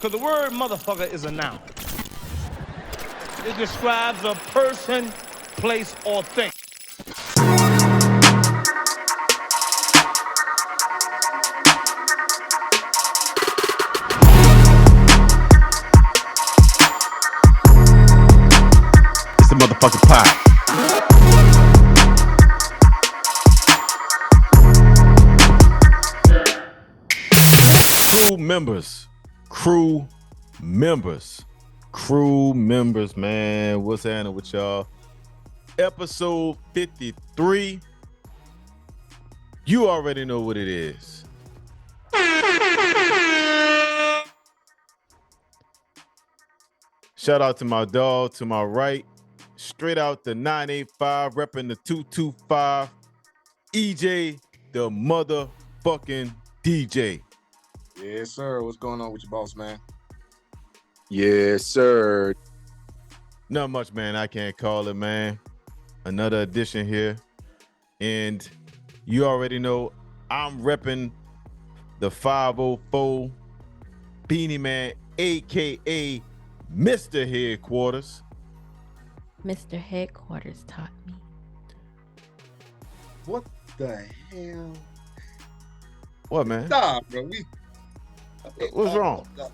Because the word motherfucker is a noun. It describes a person, place, or thing. It's the motherfucking pie. Crew members, man. What's happening with y'all? Episode 53. You already know what it is. Shout out to my dog to my right. Straight out the 985, repping the 225. EJ, the motherfucking DJ. Yes, sir. What's going on with your boss, man? Yes, sir. Not much, man. I can't call it, man. Another edition here. And you already know I'm repping the 504 Beanie Man, a.k.a. Mr. Headquarters. Mr. Headquarters taught me. What the hell? What, man? Stop, bro. What's wrong? Stop.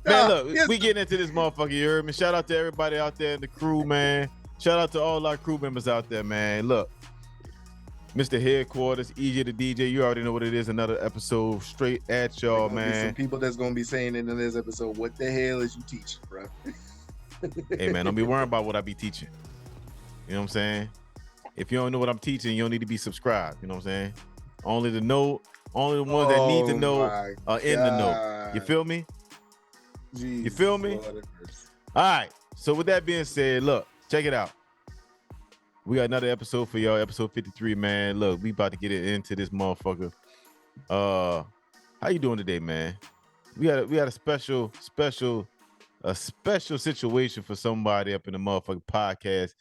Man, look, we getting into this motherfucker, you heard me? Shout out to everybody out there in the crew, man. Shout out to all our crew members out there, man. Look, Mr. Headquarters, EJ the DJ, you already know what it is. Another episode straight at y'all, man. Some people that's gonna be saying in this episode, "What the hell is you teaching, bro?" Hey, man, don't be worrying about what I be teaching. You know what I'm saying? If you don't know what I'm teaching, you don't need to be subscribed. You know what I'm saying? Only the ones that need to know are in the know. You feel me? Jesus, you feel me? Lord. All right. So with that being said, look, check it out. We got another episode for y'all, episode 53, man. Look, we about to get into this motherfucker. How you doing today, man? We had a special situation for somebody up in the motherfucking podcast.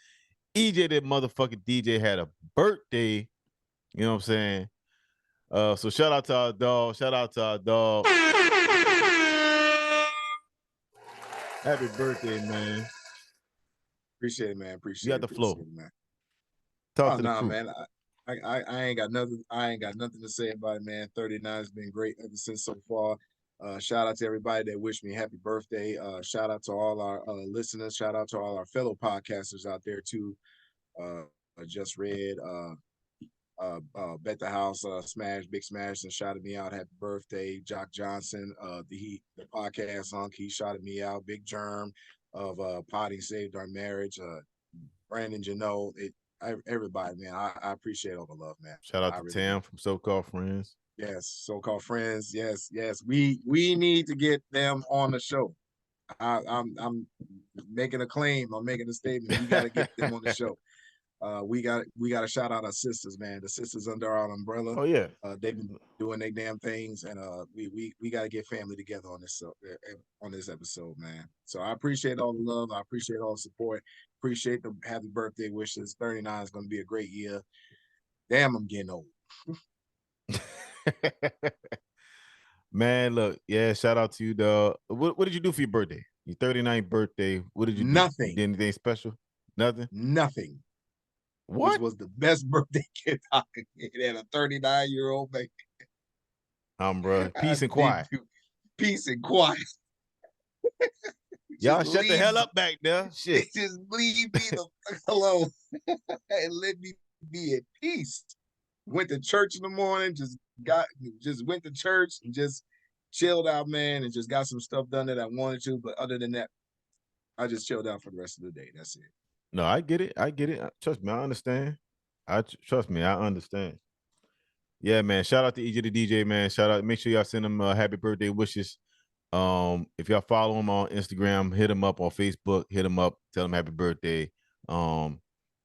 EJ, that motherfucking DJ, had a birthday. You know what I'm saying? So shout out to our dog. Happy birthday, man. Appreciate it, man. Appreciate you it. got the flow. It, man. Talk to the crew. Man. I ain't got nothing. I ain't got nothing to say about it, man. 39 has been great ever since so far. Shout out to everybody that wished me happy birthday. Shout out to all our listeners. Shout out to all our fellow podcasters out there too. I just read Bet the House, Big Smash, and shouted me out. Happy birthday, Jock Johnson. The podcast hunk, he shouted me out. Big Germ of Potty Saved Our Marriage. Brandon Janot, everybody, man. I appreciate all the love, man. Shout out to Tam from So-Called Friends. Yes, So-Called Friends. Yes. We need to get them on the show. I'm making a claim. I'm making a statement. We got to get them on the show. We got to shout out our sisters, man. The sisters under our umbrella. Oh yeah. They've been doing their damn things, and we got to get family together on this episode, man. So I appreciate all the love. I appreciate all the support. Appreciate the happy birthday wishes. 39 is going to be a great year. Damn, I'm getting old. Man, look, yeah, shout out to you, dog. What did you do for your birthday? Your 39th birthday. What did you do? Nothing. You did anything special? Nothing? Nothing. What? This was the best birthday gift I could get at a 39-year-old man. Bro. Peace and quiet. Peace and quiet. Y'all shut the hell up back there. Shit. Just leave me the fuck alone and let me be at peace. Went to church in the morning, just went to church and just chilled out, man, and just got some stuff done that I wanted to. But other than that, I just chilled out for the rest of the day. That's it. No, I get it. Trust me, I understand. Trust me, I understand. Yeah, man. Shout out to EJ the DJ, man. Shout out. Make sure y'all send him happy birthday wishes. If y'all follow him on Instagram, hit him up on Facebook, hit him up, tell him happy birthday.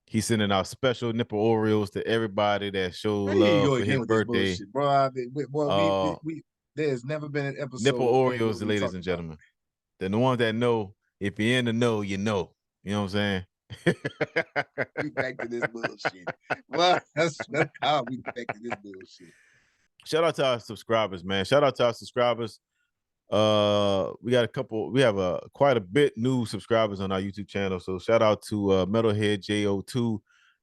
He's sending out special nipple Oreos to everybody that showed love for his birthday. Bro, there's never been an episode. Nipple Oreos, ladies and gentlemen. Then the ones that know, if you're in the know, you know. You know what I'm saying? We back to this bullshit. Well, that's how we back to this bullshit. Shout out to our subscribers, man. Shout out to our subscribers. We have quite a bit new subscribers on our YouTube channel. So shout out to Metalhead J02,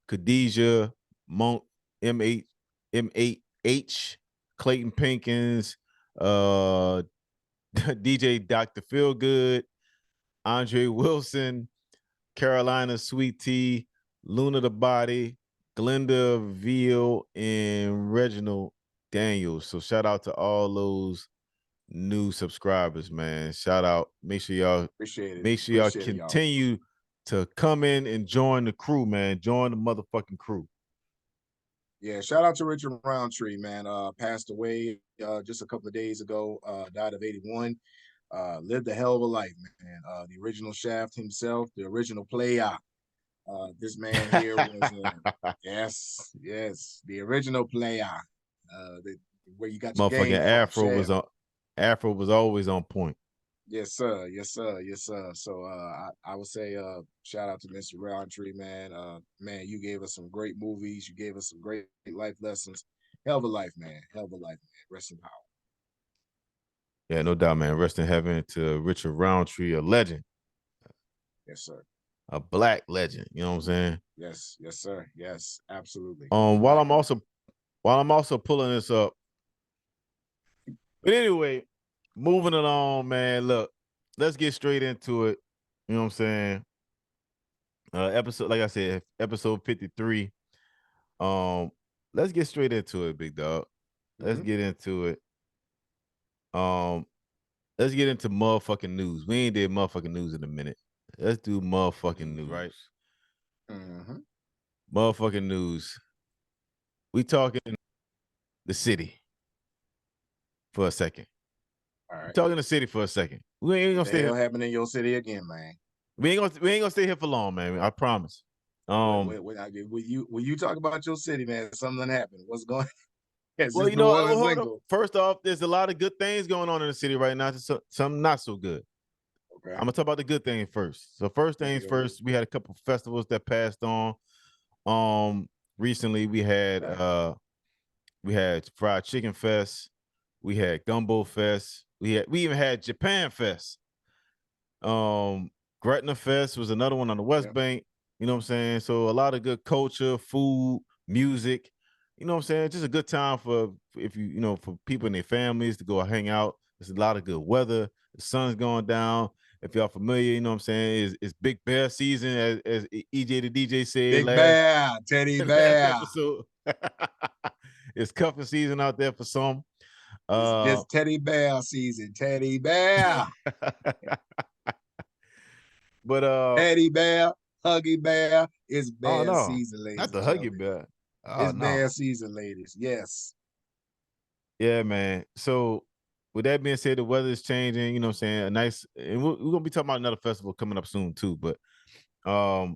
Khadijah, Monk, M8H, Clayton Pinkins, DJ Dr. Feelgood, Andre Wilson, Carolina Sweet Tea, Luna the Body, Glenda Veal, and Reginald Daniels. So shout out to all those new subscribers, man. Shout out. Make sure y'all continue to come in and join the crew, man. Join the motherfucking crew. Yeah, shout out to Richard Roundtree, man. Passed away just a couple of days ago. Died of 81. Lived a hell of a life, man. The original Shaft himself, the original player. This man here was yes, the original player. Where you got your motherfucking game Afro was always on point. Yes, sir. Yes, sir. Yes, sir. So I would say shout out to Mr. Roundtree, man. Man, you gave us some great movies. You gave us some great life lessons. Hell of a life, man. Hell of a life, man. Rest in power. Yeah, no doubt, man. Rest in heaven to Richard Roundtree, a legend. Yes, sir. A black legend. You know what I'm saying? Yes, yes, sir. Yes, absolutely. While I'm also pulling this up. But anyway, moving along, man. Look, let's get straight into it. You know what I'm saying? Episode, like I said, episode 53. Let's get straight into it, big dog. Let's get into it. Let's get into motherfucking news. We ain't did motherfucking news in a minute. Let's do motherfucking news, right? Motherfucking news. We talking the city for a second. All right. Talking the city for a second. We ain't gonna stay here. Happening in your city again, man. We ain't gonna stay here for long, man. I promise. When you talk about your city, man, something happened. What's going? Well, you know, hold on. First off, there's a lot of good things going on in the city right now. Some not so good. Okay. I'm gonna talk about the good thing first. So first things first, we had a couple festivals that passed on. Recently we had Fried Chicken Fest, we had Gumbo Fest, we even had Japan Fest. Gretna Fest was another one on the West Bank. You know what I'm saying? So a lot of good culture, food, music. You know what I'm saying? Just a good time for people and their families to go hang out. There's a lot of good weather. The sun's going down. If y'all familiar, you know what I'm saying? It's Big Bear season, as EJ the DJ said. Big Bear, Teddy Bear. It's cuffing season out there for some. It's Teddy Bear season. Teddy Bear. But Teddy Bear, Huggy Bear, it's bear season, ladies. Not the Huggy Bear. It's bear season, ladies. Yes. Yeah, man. So with that being said, the weather is changing. You know what I'm saying? And we're gonna be talking about another festival coming up soon too. But yeah,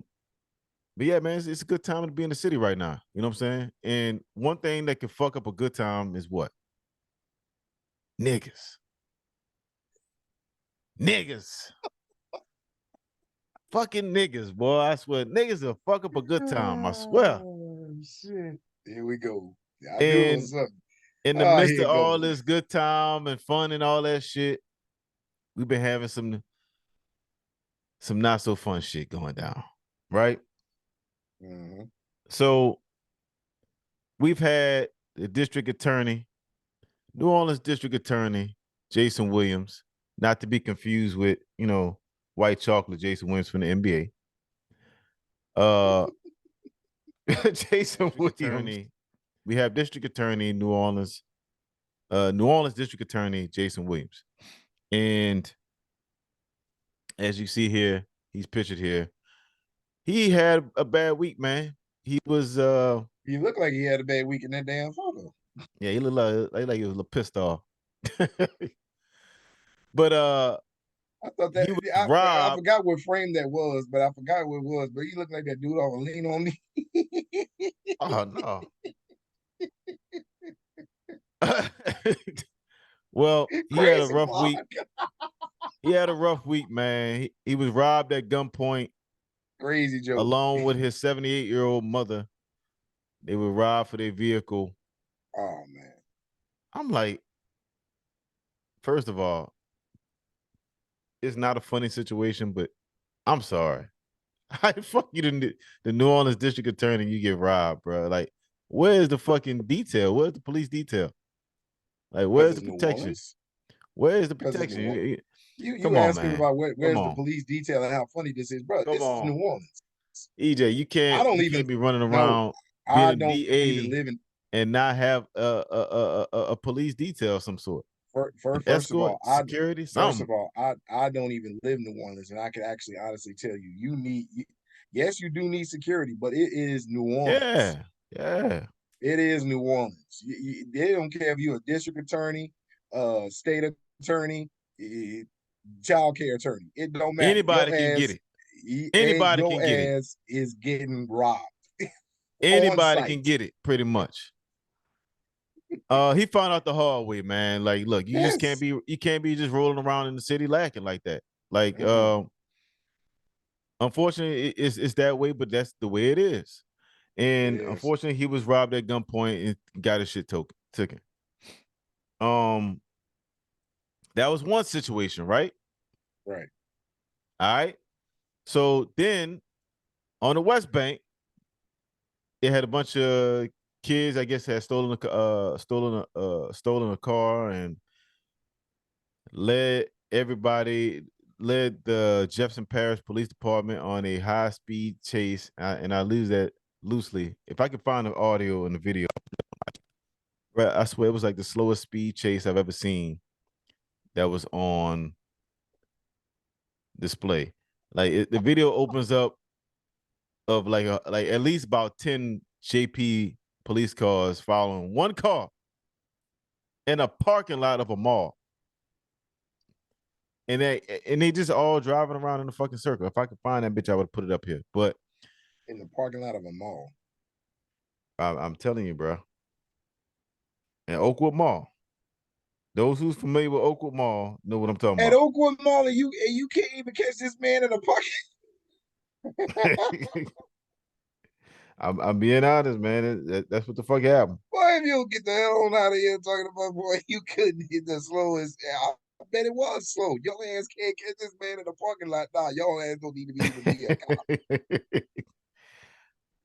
man, it's a good time to be in the city right now. You know what I'm saying? And one thing that can fuck up a good time is what? Niggas. Fucking niggas, boy. I swear, niggas will fuck up a good time. I swear. Oh, shit. Here we go. In the midst of all this good time and fun and all that shit, we've been having some not so fun shit going down, right? So we've had the district attorney, New Orleans district attorney, Jason Williams, not to be confused with, white chocolate Jason Williams from the NBA. Jason Williams. We have district attorney, New Orleans district attorney, Jason Williams. And as you see here, he's pictured here. He had a bad week, man. He was he looked like he had a bad week in that damn photo. Yeah, he looked like he was a little pissed off. But I thought that I forgot what frame that was, but I forgot what it was. But he looked like that dude on Lean on Me. Oh no. Well, he had a rough week. He had a rough week, man. He was robbed at gunpoint. Crazy joke. Along with his 78-year-old mother. They were robbed for their vehicle. Oh, man. I'm like, first of all, it's not a funny situation, but I'm sorry. How the fuck you the New Orleans district attorney you get robbed, bro? Like, where's the fucking detail? Where's the police detail? Like, Because where's the it's New protection? Orleans. Where's the Because it's New protection? Orleans. You Come on, asking man. about Come where's the on. police detail and how funny this is, bro? Come This is on. New Orleans. EJ, you I don't even can't be running no. around being I a don't even DA live in. and not have a police detail of some sort. An First of escort, all, security, first something. of all, I don't even live in New Orleans, and I can actually honestly tell you, yes, you do need security, but it is New Orleans. Yeah. It is New Orleans. They don't care if you're a district attorney, state attorney, child care attorney. It don't matter. Anybody can get it. Anybody Your can get it. ass is getting robbed. Anybody can get it, pretty much. He found out the hard way, man. Like, look, you just can't be just rolling around in the city lacking like that. Like, unfortunately, it's that way, but that's the way it is. And unfortunately, he was robbed at gunpoint and got his shit taken. That was one situation, right? Right. All right. So then on the West Bank, it had a bunch of kids, I guess, had stolen a car and led the Jefferson Parish Police Department on a high-speed chase, and I lose that loosely. If I can find the audio and the video, I swear it was like the slowest speed chase I've ever seen that was on display. Like the video opens up of like at least about 10 JP police cars following one car in a parking lot of a mall. And they just all driving around in a fucking circle. If I could find that bitch, I would put it up here. But in the parking lot of a mall. I'm telling you, bro. In Oakwood Mall. Those who's familiar with Oakwood Mall know what I'm talking At about. Oakwood Mall, and you can't even catch this man in a parking. I'm being honest, man. That's what the fuck happened. Boy, if you don't get the hell on out of here talking about, boy, you couldn't hit the slowest. I bet it was slow. Your ass can't catch this man in the parking lot. Nah, your ass don't need to even be a cop.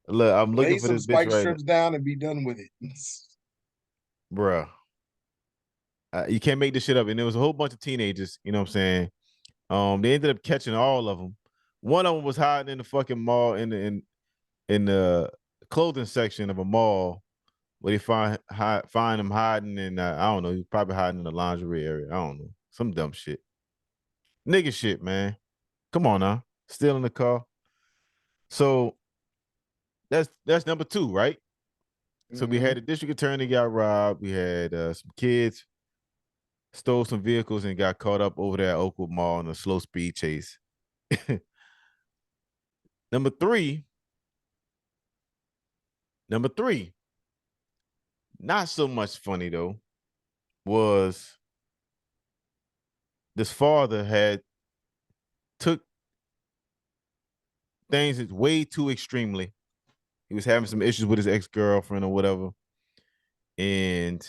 Look, I'm looking Lay for some this bitch spike right strips down and be done with it. Bruh. You can't make this shit up. And there was a whole bunch of teenagers, you know what I'm saying? They ended up catching all of them. One of them was hiding in the fucking mall in the clothing section of a mall where they find him hiding in I don't know, he's probably hiding in the lingerie area. I don't know. Some dumb shit. Nigga shit, man. Come on now. Still in the car. So that's number 2, right? So we had a district attorney got robbed. We had some kids stole some vehicles and got caught up over there at Oakwood Mall in a slow speed chase. Number three, not so much funny though, was this father had took things way too extremely. He was having some issues with his ex-girlfriend or whatever, and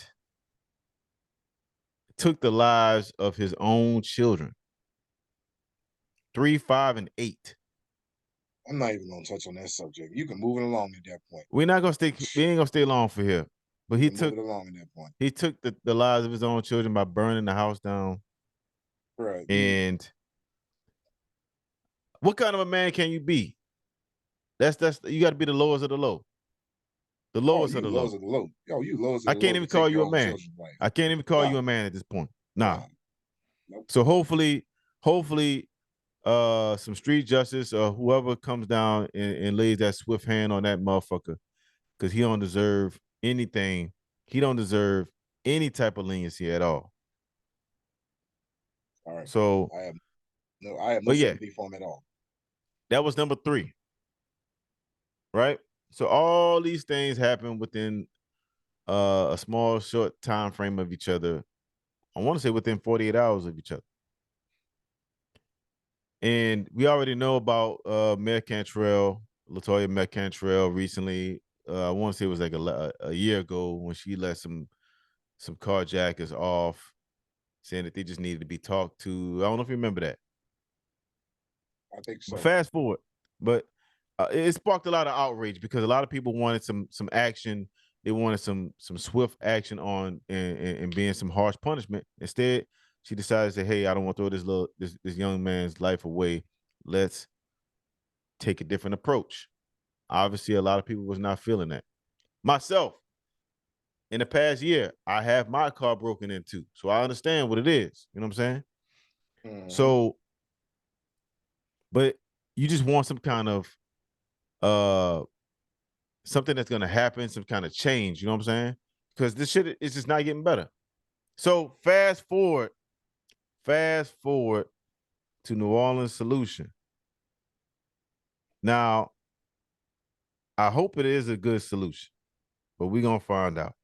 took the lives of his own children, 3, 5, and 8. I'm not even gonna touch on that subject. You can move it along at that point. We ain't gonna stay long for here. But he took move it along at that point. He took the lives of his own children by burning the house down. Right. And what kind of a man can you be? That's you got to be the lowest of the low. The lowest of the low. Of the low. Yo, you lowest of the low. I can't even call you a man. I can't even call you a man at this point. Nah. Nope. So hopefully, some street justice or whoever comes down and lays that swift hand on that motherfucker, because he don't deserve anything. He don't deserve any type of leniency at all. All right. So I have no sympathy for him at all. That was number 3. Right? So all these things happen within a small, short time frame of each other. I want to say within 48 hours of each other. And we already know about Mayor Cantrell, Latoya Mayor Cantrell recently. I want to say it was like a year ago when she let some carjackers off, saying that they just needed to be talked to. I don't know if you remember that. I think But so. fast forward, but it sparked a lot of outrage because a lot of people wanted some action. They wanted some swift action on and being some harsh punishment. Instead, she decided to say, "Hey, I don't want to throw this young man's life away. Let's take a different approach." Obviously, a lot of people was not feeling that. Myself, in the past year, I have my car broken into, so I understand what it is. You know what I'm saying? Mhm. So, but you just want some kind of something that's gonna happen, some kind of change. You know what I'm saying? Because this shit is just not getting better. So fast forward to New Orleans solution. Now, I hope it is a good solution, but we're gonna find out.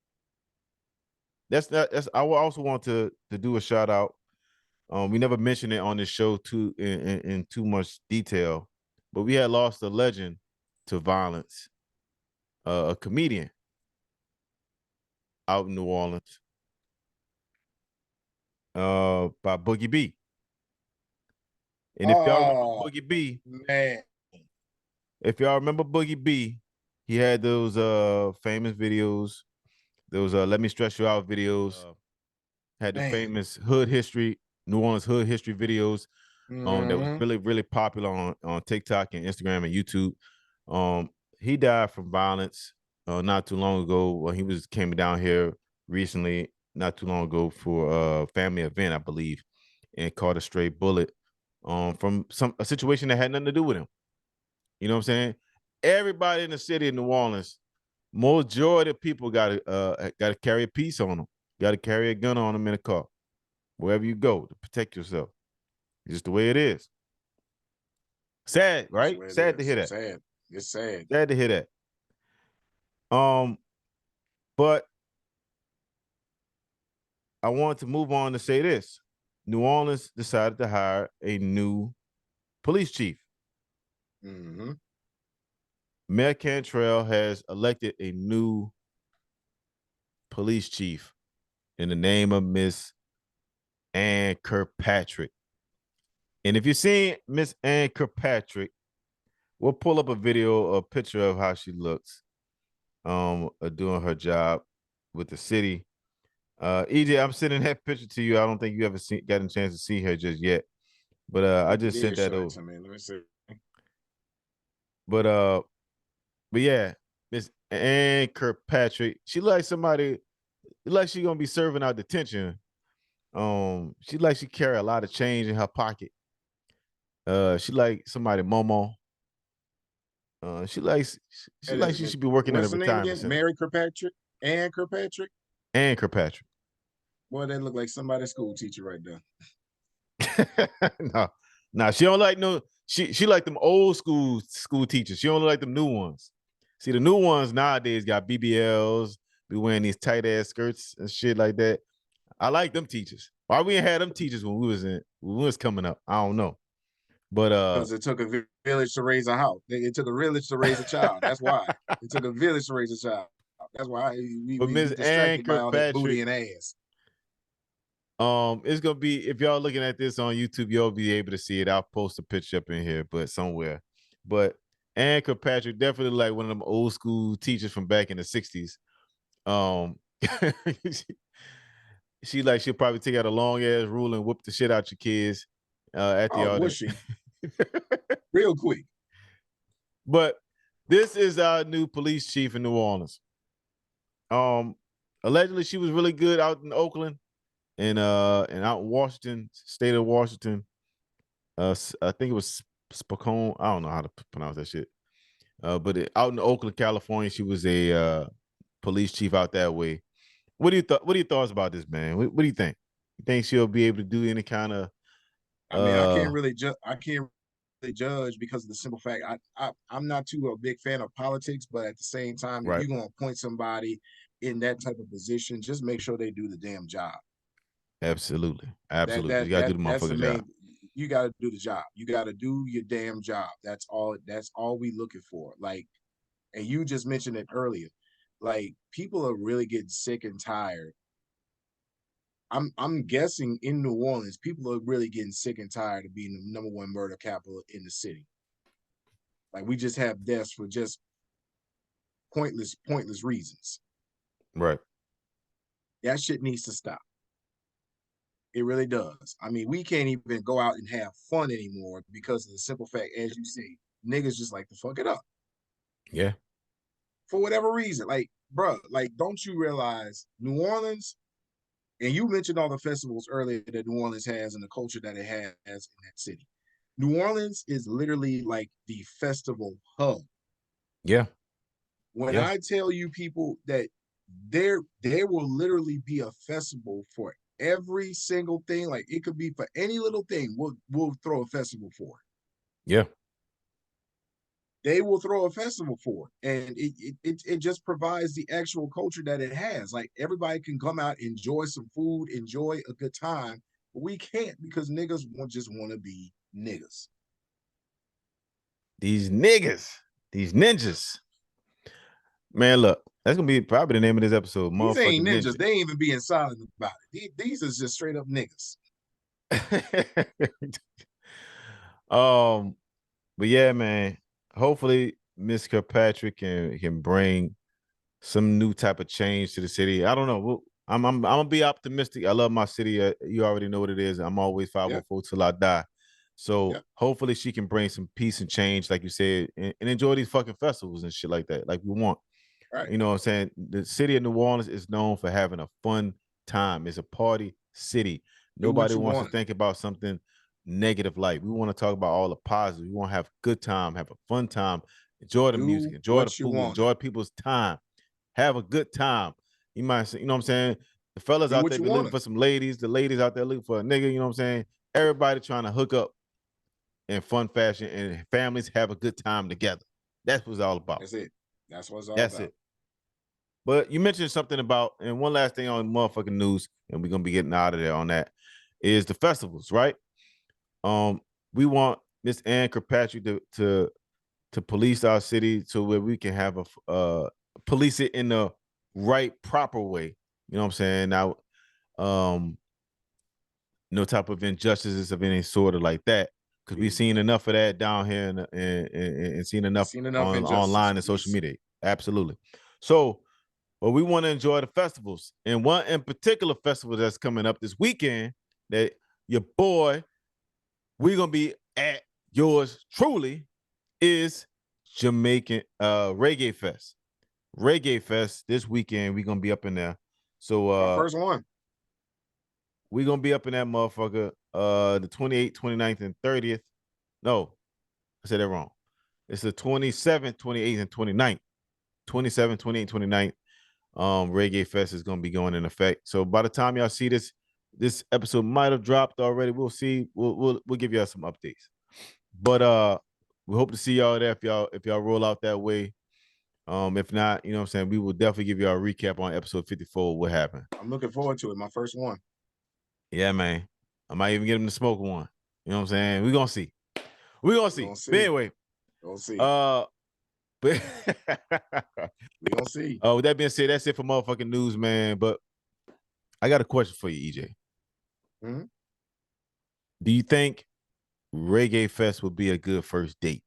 That's I will also want to do a shout out. We never mentioned it on this show in too much detail, but we had lost a legend to violence, a comedian out in New Orleans, by Boogie B. And if y'all remember Oh Boogie B, man, if y'all remember Boogie B, he had those famous videos, those "Let Me Stress You Out" videos. Had the man. famous hood history, New Orleans hood history videos. That was Mhm. really popular on TikTok and Instagram and YouTube. He died from violence not too long ago. Well, he came down here recently, not too long ago for a family event, I believe, and caught a stray bullet from a situation that had nothing to do with him. You know what I'm saying? Everybody in the city of New Orleans, majority of people got to carry a piece on them. Got to carry a gun on them in a car, wherever you go to protect yourself. It's just the way it is. Sad, That's the right? way it Sad to hear is. that. Sad. It's sad. Sad to hear that. But I want to move on to say this. New Orleans decided to hire a new police chief. Hmm. Mayor Cantrell has elected a new police chief in the name of Miss Ann Kirkpatrick. And if you've seen Miss Ann Kirkpatrick, we'll pull up a video, a picture of how she looks doing her job with the city. EJ, I'm sending that picture to you. I don't think you ever gotten a chance to see her just yet. But I I think you just sent did that show that over. to me. Let me see. But yeah, Miss Ann Kirkpatrick, she like somebody like she gonna be serving out detention. She like she carry a lot of change in her pocket. She like somebody Momo. She That like is, she should be working at a what's the name retirement again? center. Mary Kirkpatrick? Ann Kirkpatrick? Ann Kirkpatrick. Boy, that look like somebody's school teacher right there. No, no, she don't like no. She like them old school teachers. She don't like them new ones. See, the new ones nowadays got BBLs, be wearing these tight ass skirts and shit like that. I like them teachers. Why we ain't had them teachers when we was coming up? I don't know. But Because it took a village to raise a house. It took a village to raise a child. That's why. It took a village to raise a child. That's why but we Miss Ann distracted by all that booty Kirkpatrick, and ass. it's gonna be if y'all looking at this on YouTube, you'll be able to see it. I'll post a picture up in here, but somewhere. But Ann Kirkpatrick definitely like one of them old school teachers from back in the '60s. Um, she, she'll probably take out a long ass rule and whoop the shit out your kids at the Oh, was audience. she? Real quick. But this is our new police chief in New Orleans. Allegedly she was really good out in Oakland and out in Washington, state of Washington. I think it was Spokane. I don't know how to pronounce that shit. But out in Oakland, California, she was a police chief out that way. What are your thoughts about this, man? What do you think? You think she'll be able to do any kind of I mean, I can't really judge because of the simple fact I'm not too a big fan of politics, but at the same time, if right? you're gonna appoint somebody in that type of position, just make sure they do the damn job. Absolutely. That Absolutely. You that gotta that do the that's the motherfucking job. main. You got to do the job. You got to do your damn job. That's all. That's all we looking for. Like, and you just mentioned it earlier. Like, people are really getting sick and tired. I'm guessing in New Orleans, people are really getting sick and tired of being the #1 murder capital in the city. Like we just have deaths for just pointless reasons. Right. That shit needs to stop. It really does. I mean, we can't even go out and have fun anymore because of the simple fact, as you say, niggas just like to fuck it up. Yeah. For whatever reason. Like, bro, like, don't you realize New Orleans, and you mentioned all the festivals earlier that New Orleans has and the culture that it has in that city. New Orleans is literally like the festival hub. Yeah. When I tell you people that there will literally be a festival for every single thing, like it could be for any little thing, we'll throw a festival for it. Yeah. They will throw a festival for it, and it just provides the actual culture that it has. Like everybody can come out, enjoy some food, enjoy a good time, but we can't because niggas just want to be niggas. These niggas, these ninjas. Man, look, that's gonna be probably the name of this episode. These ain't Motherfucking ninjas. ninja. They ain't even being silent about it. These is just straight up niggas. But yeah, man. Hopefully, Miss Kirkpatrick can bring some new type of change to the city. I don't know. I'm gonna be optimistic. I love my city. You already know what it is. I'm always 504 till I die. So hopefully she can bring some peace and change, like you said, and enjoy these fucking festivals and shit like that, like we want. Right. You know what I'm saying? The city of New Orleans is known for having a fun time. It's a party city. Nobody wants to think about something negative like. We want to talk about all the positive. We want to have a good time, have a fun time, enjoy the music, enjoy the food, enjoy people's time, have a good time. You might say, you know what I'm saying? The fellas out there be looking for some ladies, the ladies out there looking for a nigga, you know what I'm saying? Everybody trying to hook up in fun fashion and families have a good time together. That's what it's all about. That's it. That's what it's all about. That's it. But you mentioned something about, and one last thing on motherfucking news, and we're gonna be getting out of there on that, is the festivals, right? We want Miss Ann Kirkpatrick to police our city so where we can have a police it in the right, proper way. You know what I'm saying? Now, no type of injustices of any sort of like that, because we've seen enough of that down here and seen enough online and social media. Absolutely. So, well, we want to enjoy the festivals, and one in particular festival that's coming up this weekend that your boy, we're gonna be at yours truly, is Jamaican Reggae Fest. Reggae Fest this weekend. We're gonna be up in there. So first one. We're gonna be up in that motherfucker the 28th, 29th, and 30th. No, I said that wrong. It's the 27th, 28th, and 29th. 27th, 28th, 29th. Reggae Fest is gonna be going in effect. So by the time y'all see this episode might have dropped already. We'll see. We'll give y'all some updates. But we hope to see y'all there if y'all roll out that way. If not, you know what I'm saying, we will definitely give y'all a recap on episode 54 what happened. I'm looking forward to it. My first one. Yeah, man. I might even get him to smoke one. You know what I'm saying? We're gonna see. We're gonna see. But anyway. We'll see. But we gonna see. With that being said, that's it for motherfucking news, man. But I got a question for you, EJ. Mm-hmm. Do you think Reggae Fest would be a good first date?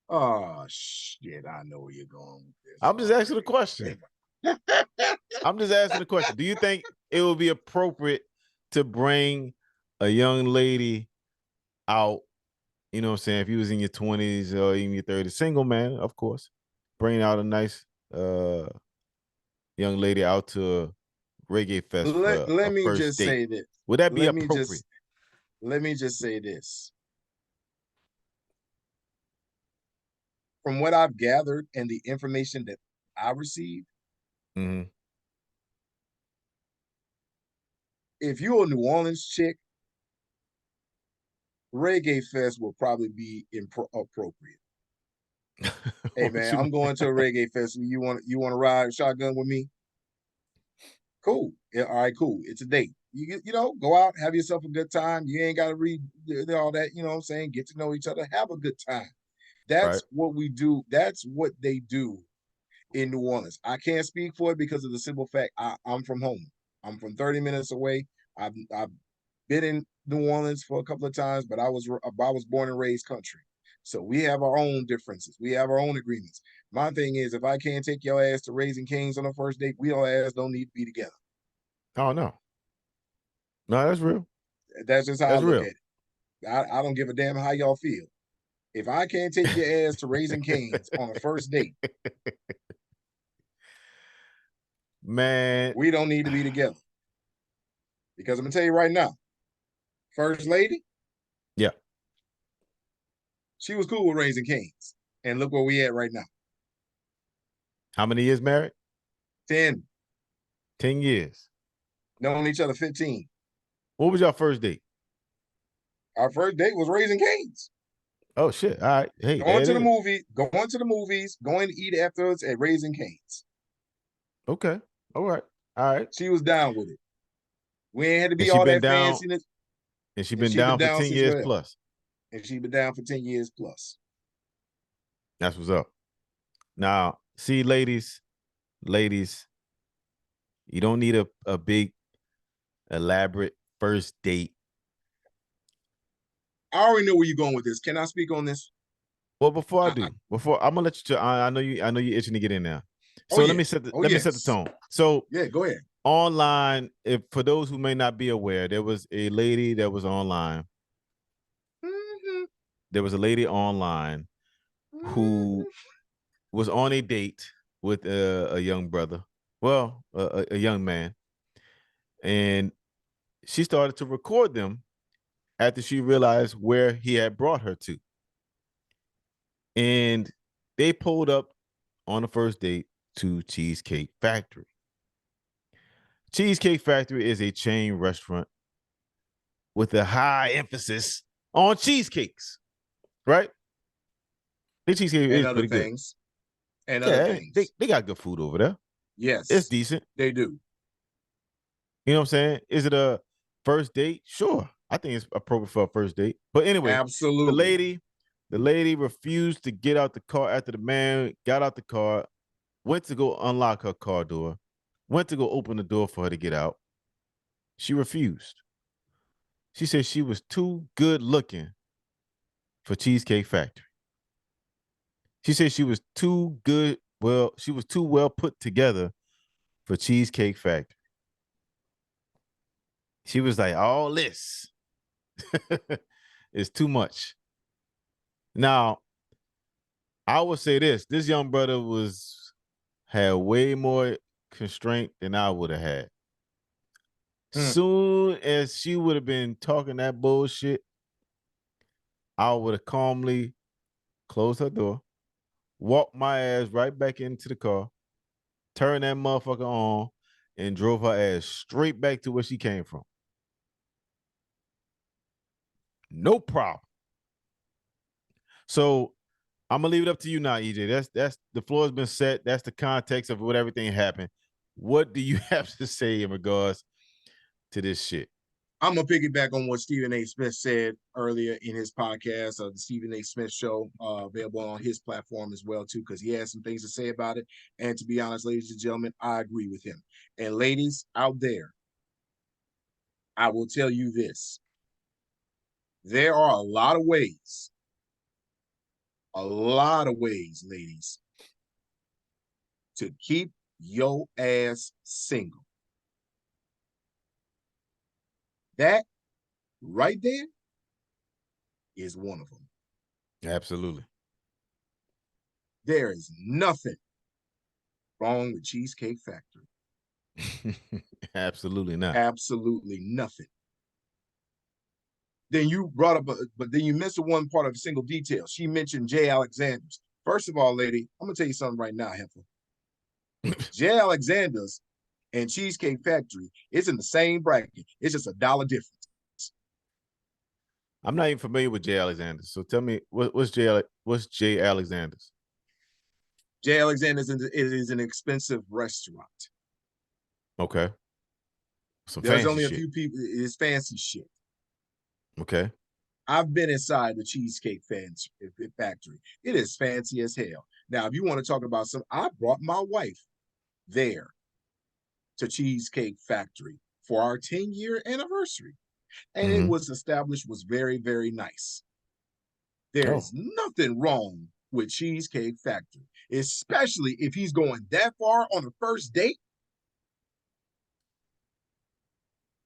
Oh shit! I know where you're going with this. I'm just asking the question. I'm just asking the question. Do you think it would be appropriate to bring a young lady out? You know what I'm saying? If you was in your 20s or even your 30s, single man, of course, bring out a nice young lady out to a Reggae Fest let me just date. say this. Would that be appropriate? Let me just say this. From what I've gathered and the information that I received, if you're a New Orleans chick, Reggae Fest will probably be appropriate. Hey man, I'm going to a Reggae Fest. You want to ride shotgun with me? Cool. Yeah, all right, cool. It's a date. You know, go out, have yourself a good time. You ain't got to read all that. You know what I'm saying? Get to know each other. Have a good time. That's what we do. That's what they do in New Orleans. I can't speak for it because of the simple fact I'm from home. I'm from 30 minutes away. I've been in New Orleans for a couple of times, but I was born and raised country. So we have our own differences. We have our own agreements. My thing is, if I can't take your ass to Raising Cane's on the first date, we all ass don't need to be together. Oh no. No, that's real. That's just how That's I look real. at it. I don't give a damn how y'all feel. If I can't take your ass to Raising Cane's on a first date, Man, we don't need to be together. Because I'm gonna tell you right now, First Lady, yeah. she was cool with Raising Cane's. And look where we at right now. How many years married? 10. 10 years. Known each other 15. What was your first date? Our first date was Raising Cane's. Oh shit. All right. Hey, Going to the movies, going to eat afterwards at Raising Cane's. Okay. All right. All right. She was down with it. We ain't had to be And she all been that down, fancy. and she been down for 10 years plus. And she been down for 10 years plus. That's what's up. Now, see, ladies, you don't need a big, elaborate first date. I already know where you're going with this. Can I speak on this? Well, before I'm gonna let you. I know you're itching to get in there. So let me set the tone. So yeah, go ahead. Online, if for those who may not be aware, there was a lady that was online. Mm-hmm. There was a lady online who was on a date with a young brother. Well, a young man, and she started to record them after she realized where he had brought her to. And they pulled up on the first date to Cheesecake Factory. Cheesecake Factory is a chain restaurant with a high emphasis on cheesecakes, right? The cheesecake is pretty good. And other things. They got good food over there. Yes. It's decent. They do. You know what I'm saying? Is it a first date? Sure. I think it's appropriate for a first date. But anyway, absolutely. The lady refused to get out the car after the man got out the car, went to go unlock her car door, went to go open the door for her to get out. She refused. She said she was too good looking for Cheesecake Factory. She said she was too good. Well, she was too well put together for Cheesecake Factory. She was like, all this is too much. Now, I would say this young brother had way more constraint than I would have had. Soon as she would have been talking that bullshit, I would have calmly closed her door, walked my ass right back into the car, turned that motherfucker on, and drove her ass straight back to where she came from. No problem. So I'm gonna leave it up to you now, EJ. That's the floor has been set. That's the context of what everything happened. What do you have to say in regards to this shit? I'm gonna piggyback on what Stephen A. Smith said earlier in his podcast, the Stephen A. Smith Show, available on his platform as well too, because he has some things to say about it. And to be honest, ladies and gentlemen, I agree with him. And ladies out there, I will tell you this: there are a lot of ways, ladies, to keep your ass single. That right there is one of them. Absolutely. There is nothing wrong with Cheesecake Factory. Absolutely not. Absolutely nothing. Then you brought up, but then you missed one part of a single detail. She mentioned Jay Alexander's. First of all, lady, I'm gonna tell you something right now, Heifer. Jay Alexander's and Cheesecake Factory is in the same bracket. It's just $1 difference. I'm not even familiar with Jay Alexander's. So tell me, what's Jay Alexander's? Jay Alexander's is an expensive restaurant. Okay. There's only a few people. It's fancy shit. Okay. I've been inside the Cheesecake Factory. It is fancy as hell. Now, if you want to talk about I brought my wife there to Cheesecake Factory for our 10-year anniversary. And it was established, was very, very nice. There is nothing wrong with Cheesecake Factory, especially if he's going that far on a first date.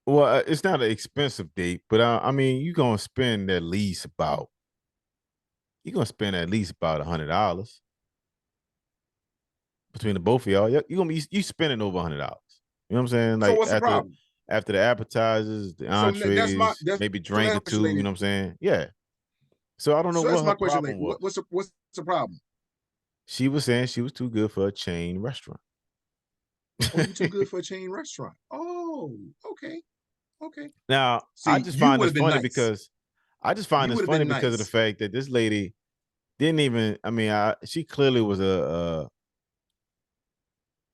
Well, it's not an expensive date, but I mean, you're gonna spend at least about $100 between the both of y'all. You're gonna be spending over $100. You know what I'm saying? So Like what's the problem? after the appetizers, the entrees, maybe drink or two. You know what I'm saying? Yeah. So I don't know So what that's her my question. problem Like, was. what's the problem? She was saying she was too good for a chain restaurant. Oh, you too good for a chain restaurant. Oh, okay. Okay. Now, I See, just you find would this have been funny nice. because You would have been because of the nice. fact that this lady didn't even. I mean, she clearly was a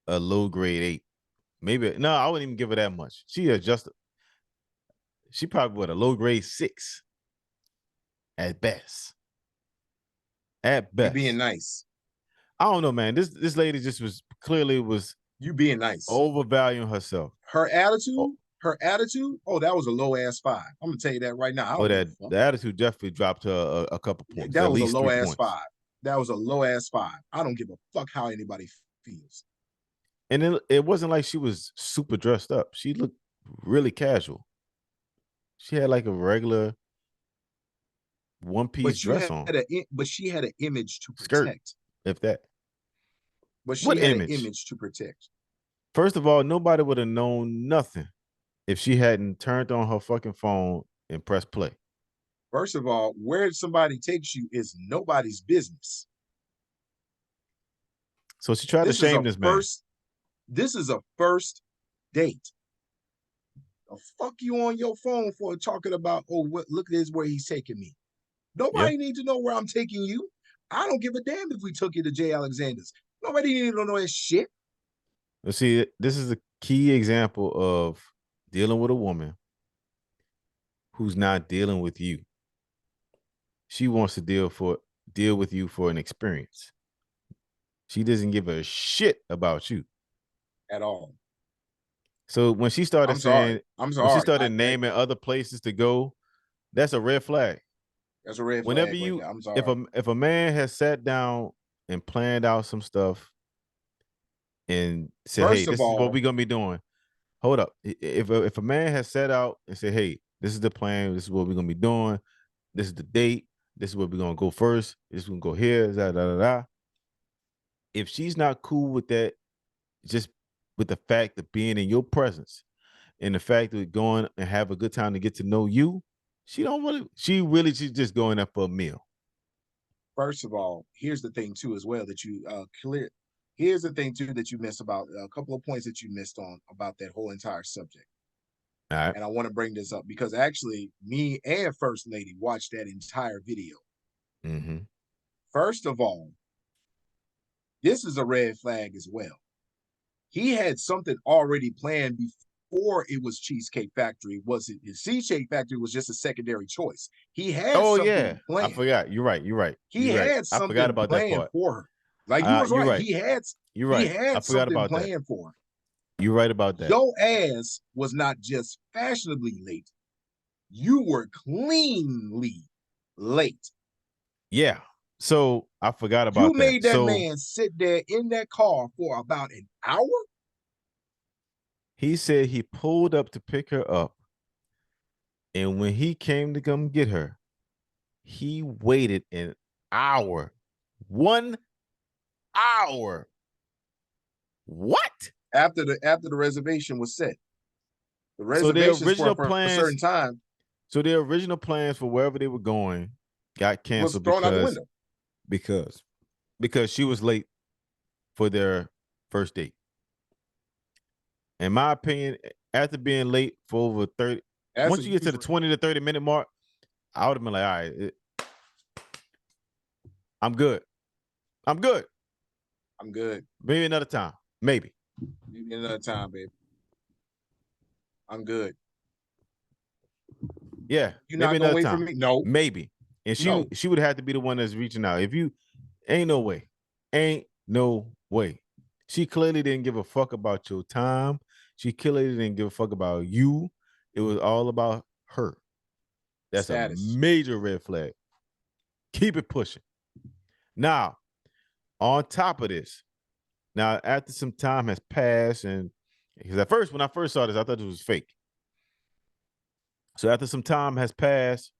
low grade 8. Maybe no, I wouldn't even give her that much. She probably would a low grade 6 at best. At You best. being nice. I don't know, man. This lady just was clearly You being nice. overvaluing herself. Her attitude. Oh, that was a low ass 5. I'm gonna tell you that right now. I don't give a fuck. The attitude definitely dropped her a couple points. That at was a least low 3 ass points. 5. That was a low ass 5. I don't give a fuck how anybody feels. And it wasn't like she was super dressed up. She looked really casual. She had like a regular one-piece dress on. But she had an image to protect. Skirt, if that. But she What had image? an image to protect. First of all, nobody would have known nothing if she hadn't turned on her fucking phone and pressed play. First of all, where somebody takes you is nobody's business. So she tried to shame this man. This is a first date. The fuck you on your phone for talking about, oh, look at this where he's taking me. Nobody needs to know where I'm taking you. I don't give a damn if we took you to J. Alexander's. Nobody needs to know that shit. Well, see, this is a key example of dealing with a woman who's not dealing with you. She wants to deal with you for an experience. She doesn't give a shit about you at all. So when she started when she started naming other places to go, that's a red flag. That's a red flag. Whenever you, I'm sorry. if a man has sat down and planned out some stuff and said, "Hey, this is what we're gonna be doing." Hold up. If a man has set out and said, "Hey, this is the plan. This is what we're gonna be doing. This is the date. This is where we're gonna go first. This is gonna go here." Da, da, da, da. If she's not cool with that, just with the fact of being in your presence and the fact of going and have a good time to get to know you, she's just going up for a meal. First of all, here's the thing too, as well, that you here's the thing too that you missed about a couple of points that you missed on about that whole entire subject. All right. And I want to bring this up because actually me and First Lady watched that entire video. Mm-hmm. First of all, this is a red flag as well. He had something already planned before it was Cheesecake Factory. Cheesecake Factory was just a secondary choice. He had something planned. I forgot. You're right. He had something I forgot about that part. For her. Like you was right. He had I forgot about planned for her. You're right about that. Your ass was not just fashionably late. You were cleanly late. Yeah. So I forgot about that. You made that man sit there in that car for about an hour? He said he pulled up to pick her up. And when he came to come get her, he waited an hour. 1 hour. What? After the reservation was set. The reservation for a certain time. So their original plans for wherever they were going got canceled was thrown out the window. Because she was late for their first date. In my opinion, after being late for over 30, once you get to the 20 to 30 minute mark, I would have been like, all right, I'm good. Maybe another time. Maybe another time, baby. I'm good. Yeah. You're not gonna wait for me? No. Maybe. And she would have to be the one that's reaching out. If you ain't no way. Ain't no way. She clearly didn't give a fuck about your time. She clearly didn't give a fuck about you. It was all about her. That's Status. a major red flag. Keep it pushing. Now, on top of this, now after some time has passed, and because at first, when I first saw this, I thought it was fake. So after some time has passed,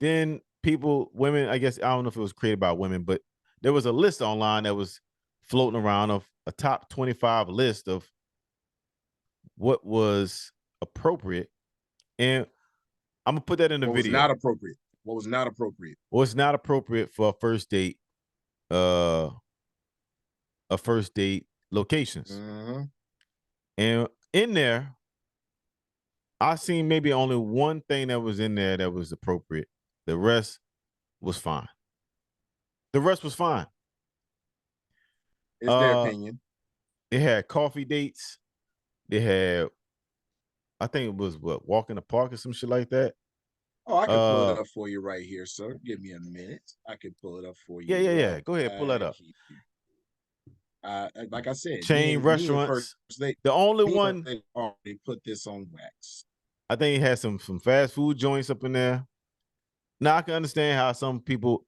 then women, I guess, I don't know if it was created by women, but there was a list online that was floating around of a top 25 list of what was appropriate. And I'm gonna put that in the What video. was not appropriate? What was not appropriate? What's not appropriate for a first date, locations. Mm-hmm. And in there, I seen maybe only one thing that was in there that was appropriate. The rest was fine. The rest was fine. It's their opinion. They had coffee dates. They had, I think it was what, walk in the park or some shit like that. Oh, I can pull it up for you right here, sir. Give me a minute. I can pull it up for you. Yeah. Go ahead, pull that up. Like I said, Chain restaurants. The only one they already put this on wax. I think he had some fast food joints up in there. Now I can understand how some people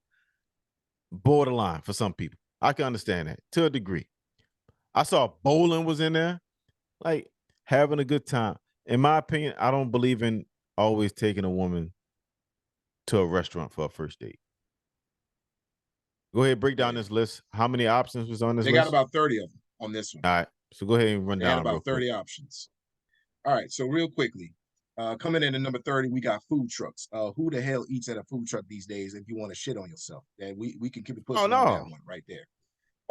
borderline for some people. I can understand that to a degree. I saw bowling was in there, like having a good time. In my opinion, I don't believe in always taking a woman to a restaurant for a first date. Go ahead, break down this list. How many options was on this list? They got about 30 of them on this one. All right, so go ahead and run They down had about 30 quick. options. All right, so real quickly, coming in at number 30, we got food trucks. Who the hell eats at a food truck these days if you want to shit on yourself? And we can keep it pushing on that one right there.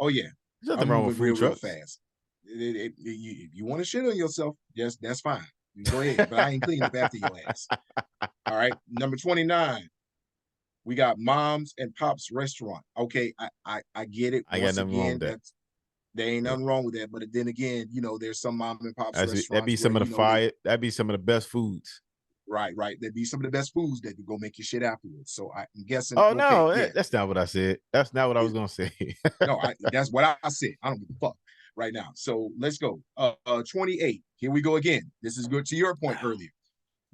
Oh, yeah. There's nothing wrong with food trucks. Real fast. If you want to shit on yourself, yes, that's fine. You go ahead, but I ain't cleaning up after your ass. All right, number 29. We got Moms and Pops Restaurant. Okay, I get it. I got nothing wrong with that. There ain't nothing wrong with that. But then again, there's some mom and pops restaurants. That'd be some of the fire. That'd be some of the best foods. Right. That'd be some of the best foods that you go make your shit afterwards. So I'm guessing. Oh, no, that's not what I said. That's not what I was gonna say. No, that's what I said. I don't give a fuck right now. So let's go. 28. Here we go again. This is good to your point earlier.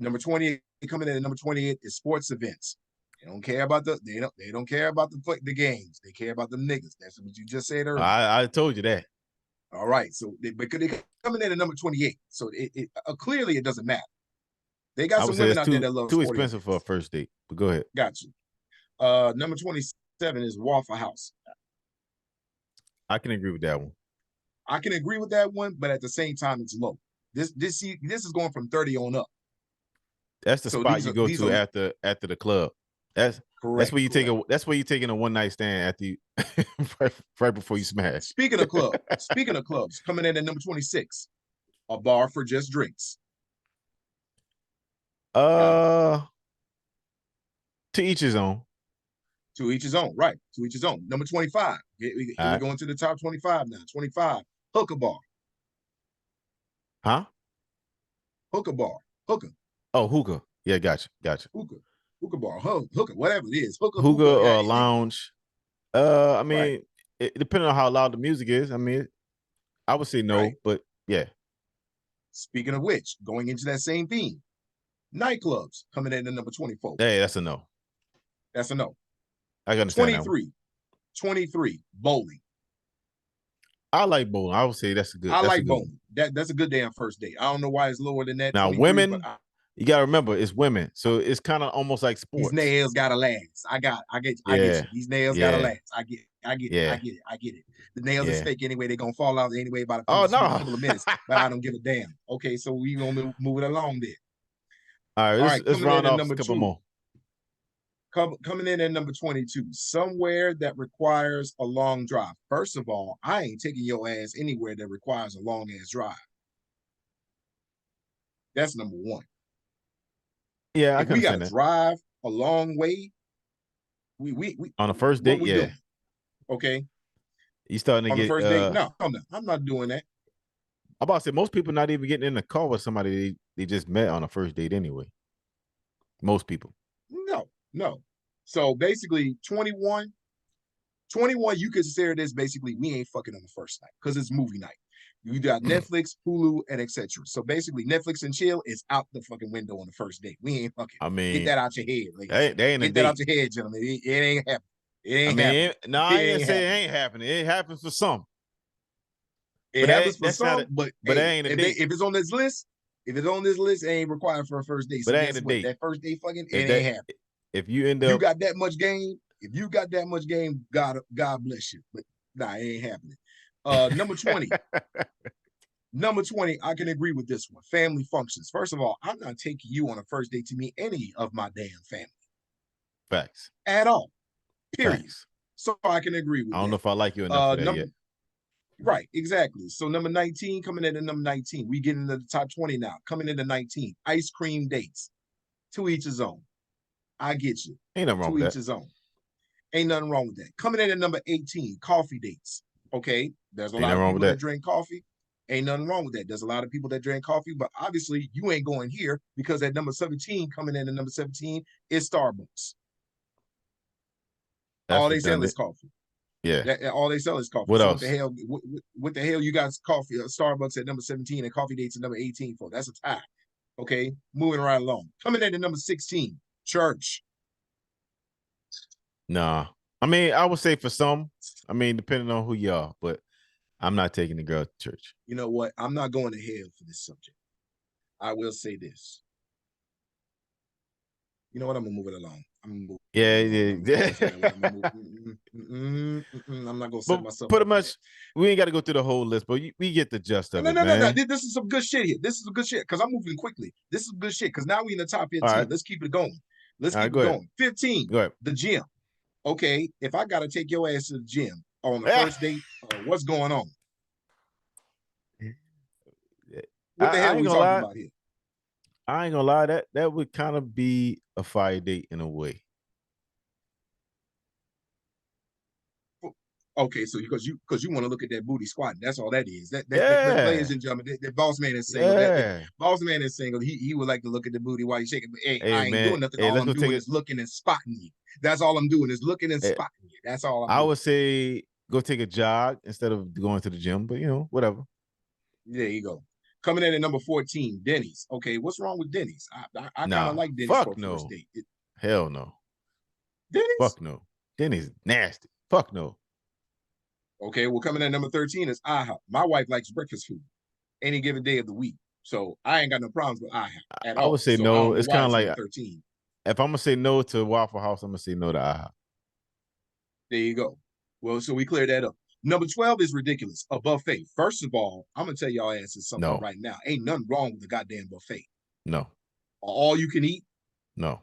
Number 28 coming in at number 28 is sports events. They don't care about they don't care about the games. They care about the niggas. That's what you just said earlier. I told you that. All right. So they coming in at number 28. So it clearly it doesn't matter. They got some women out there that love too expensive for a first date. But go ahead. Got you. Number 27 is Waffle House. I can agree with that one. I can agree with that one, but at the same time, it's low. This is going from 30 on up. That's the spot you go to after the club. That's where you take that's where you taking a one night stand after you right before you smash. Speaking of clubs, coming in at number 26, a bar for just drinks. To each his own. To each his own, right? To each his own. Number 25. We going to the top 25 now. 25, hookah bar. Huh? Hookah bar. Hookah. Oh, hookah. Yeah, gotcha. Hookah bar, hookah, whatever it is. Hookah or lounge. I mean, depending on how loud the music is, I mean, I would say no, but yeah. Speaking of which, going into that same theme, nightclubs coming in at number 24. Hey, that's a no. That's a no. I can understand 23, bowling. I like bowling. I would say that's a good. I like bowling. That's a good damn first date. I don't know why it's lower than that. Now, women, you gotta remember it's women, so it's kind of almost like sports. These nails gotta last. I get you. These nails gotta last. I get it. The nails is fake anyway. They're gonna fall out anyway about a couple of minutes. But I don't give a damn. Okay, so we gonna move it along there. All right, let's round off a couple more. Coming in at number 22, somewhere that requires a long drive. First of all, I ain't taking your ass anywhere that requires a long ass drive. That's number one. Yeah, I if we gotta drive a long way, we on a first date, yeah. Doing? Okay. You starting to get first date? No, I'm not doing that. I'm about to say most people not even getting in the car with somebody they just met on a first date anyway. Most people. No. So basically 21, 21, you consider this basically we ain't fucking on the first night because it's movie night. You got Netflix, Hulu, and etc. So basically, Netflix and chill is out the fucking window on the first date. We ain't fucking. I mean, get that out your head, ladies. they ain't Get that out your head, gentlemen. It ain't happening. It ain't happening. No, I ain't gonna say it ain't happening. It happens for some. It happens for some, but that hey, ain't a date. If it's on this list, it ain't required for a first date. So but that ain't a date. That first date fucking it ain't happening. If you end up, you got that much game, God bless you. But nah, it ain't happening. Number 20. Number 20, I can agree with this one. Family functions. First of all, I'm not taking you on a first date to meet any of my damn family. Facts. At all. Period. Facts. So I can agree with that. I don't know if I like you enough for that yet. Right, exactly. So number 19, coming in at number 19. We get into the top 20 now. Coming into 19. Ice cream dates. To each his own. I get you. Ain't nothing wrong with that. To each his own. Ain't nothing wrong with that. Coming in at number 18, coffee dates. Okay. There's a lot of people that drink coffee. Ain't nothing wrong with that. There's a lot of people that drink coffee, but obviously you ain't going here because at number 17, coming in at number 17 is Starbucks. All they sell is coffee. Yeah. All they sell is coffee. What else? What the hell you got coffee, Starbucks at number 17 and coffee dates at number 18 for? That's a tie. Okay. Moving right along. Coming in at number 16, church. Nah. I mean, I would say for some, I mean, depending on who you are, but I'm not taking the girl to church. You know what? I'm not going to hell for this subject. I will say this. You know what? I'm gonna move it along. I'm not gonna set myself. Pretty much, we ain't got to go through the whole list, but we get the gist of it. No. This is some good shit here. This is some good shit because I'm moving quickly. This is good shit because now we in the top 15. Right. Let's keep it going. Let's keep it going. 15. Go ahead. The gym. Okay, if I gotta take your ass to the gym on the first date, what's going on? What the hell are we talking about here? I ain't gonna lie, that would kind of be a fire date in a way. Okay, so because you want to look at that booty squatting, that's all that is. That ladies and gentlemen, that boss man is single. That boss man is single. He would like to look at the booty while he's shaking. But hey, I ain't doing nothing. All I'm doing is looking and spotting you. That's all I'm doing is looking and spotting you. That's all I'm doing. I would say go take a jog instead of going to the gym, but whatever. There you go. Coming in at number 14, Denny's. Okay, what's wrong with Denny's? I kind of like Denny's for a first date. Hell no. Denny's? Fuck no. Denny's nasty. Fuck no. Okay, well, coming in at number 13 is IHOP. My wife likes breakfast food any given day of the week. So I ain't got no problems with IHOP at all. I would say no. It's kind of like 13. If I'm going to say no to Waffle House, I'm going to say no to IHOP. There you go. Well, so we cleared that up. Number 12 is ridiculous. A buffet. First of all, I'm going to tell y'all asses something right now. Ain't nothing wrong with the goddamn buffet. No. All you can eat? No.